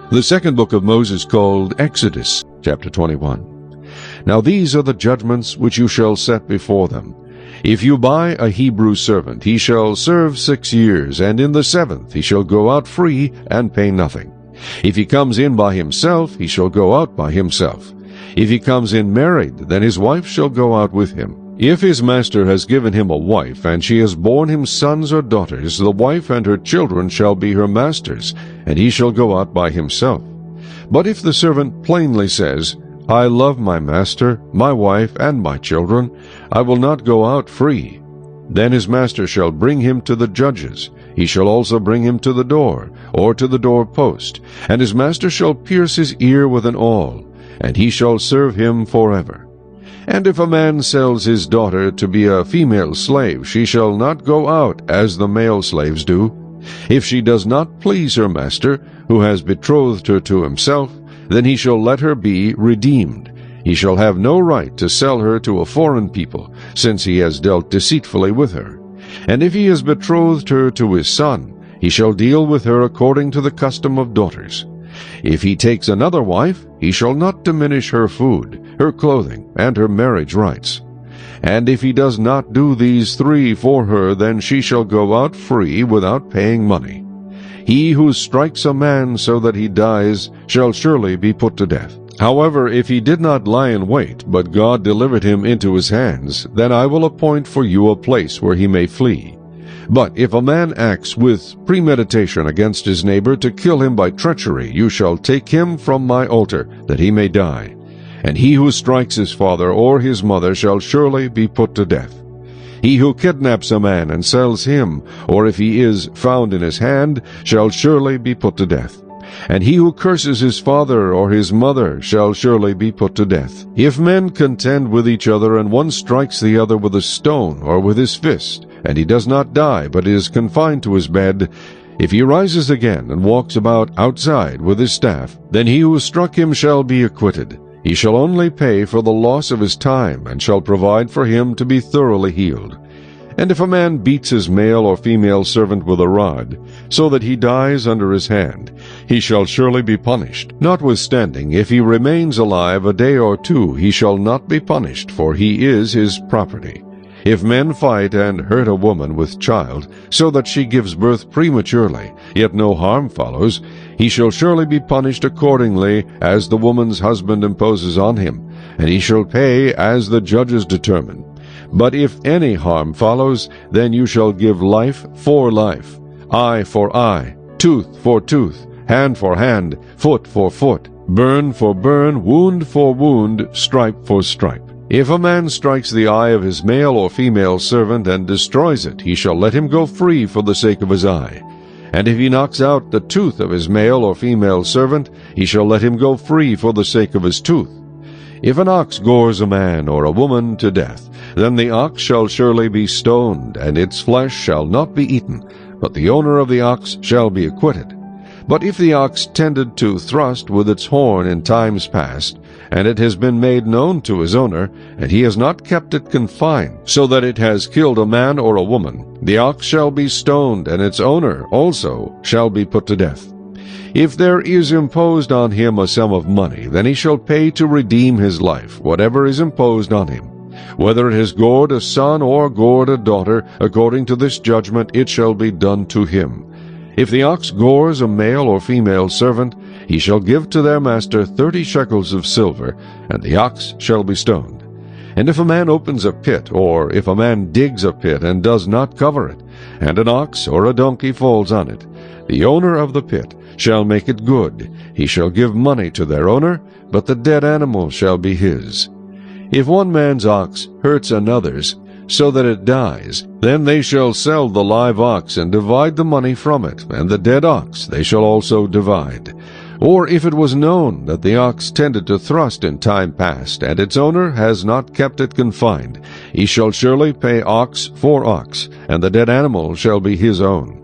The second book of Moses, called Exodus, chapter 21. Now these are the judgments which you shall set before them. If you buy a Hebrew servant, he shall serve 6 years, and in the 7th he shall go out free and pay nothing. If he comes in by himself, he shall go out by himself. If he comes in married, then his wife shall go out with him. If his master has given him a wife, and she has borne him sons or daughters, the wife and her children shall be her master's, and he shall go out by himself. But if the servant plainly says, I love my master, my wife, and my children, I will not go out free, then his master shall bring him to the judges. He shall also bring him to the door, or to the doorpost, and his master shall pierce his ear with an awl, and he shall serve him forever. And if a man sells his daughter to be a female slave, she shall not go out as the male slaves do. If she does not please her master, who has betrothed her to himself, then he shall let her be redeemed. He shall have no right to sell her to a foreign people, since he has dealt deceitfully with her. And if he has betrothed her to his son, he shall deal with her according to the custom of daughters. If he takes another wife, he shall not diminish her food, her clothing, and her marriage rights. And if he does not do these 3 for her, then she shall go out free without paying money. He who strikes a man so that he dies shall surely be put to death. However, if he did not lie in wait, but God delivered him into his hands, then I will appoint for you a place where he may flee. But if a man acts with premeditation against his neighbor to kill him by treachery, you shall take him from my altar, that he may die. And he who strikes his father or his mother shall surely be put to death. He who kidnaps a man and sells him, or if he is found in his hand, shall surely be put to death. And he who curses his father or his mother shall surely be put to death. If men contend with each other, and one strikes the other with a stone or with his fist, and he does not die, but is confined to his bed, if he rises again and walks about outside with his staff, then he who struck him shall be acquitted. He shall only pay for the loss of his time, and shall provide for him to be thoroughly healed. And if a man beats his male or female servant with a rod, so that he dies under his hand, he shall surely be punished. Notwithstanding, if he remains alive a day or 2, he shall not be punished, for he is his property. If men fight and hurt a woman with child, so that she gives birth prematurely, yet no harm follows, he shall surely be punished accordingly as the woman's husband imposes on him, and he shall pay as the judges determine. But if any harm follows, then you shall give life for life, eye for eye, tooth for tooth, hand for hand, foot for foot, burn for burn, wound for wound, stripe for stripe. If a man strikes the eye of his male or female servant and destroys it, he shall let him go free for the sake of his eye. And if he knocks out the tooth of his male or female servant, he shall let him go free for the sake of his tooth. If an ox gores a man or a woman to death, then the ox shall surely be stoned, and its flesh shall not be eaten, but the owner of the ox shall be acquitted. But if the ox tended to thrust with its horn in times past, and it has been made known to his owner, and he has not kept it confined, so that it has killed a man or a woman, the ox shall be stoned, and its owner also shall be put to death. If there is imposed on him a sum of money, then he shall pay to redeem his life, whatever is imposed on him. Whether it has gored a son or gored a daughter, according to this judgment it shall be done to him. If the ox gores a male or female servant, he shall give to their master 30 shekels of silver, and the ox shall be stoned. And if a man opens a pit, or if a man digs a pit and does not cover it, and an ox or a donkey falls on it, the owner of the pit shall make it good. He shall give money to their owner, but the dead animal shall be his. If one man's ox hurts another's, so that it dies, then they shall sell the live ox and divide the money from it, and the dead ox they shall also divide. Or if it was known that the ox tended to thrust in time past, and its owner has not kept it confined, he shall surely pay ox for ox, and the dead animal shall be his own.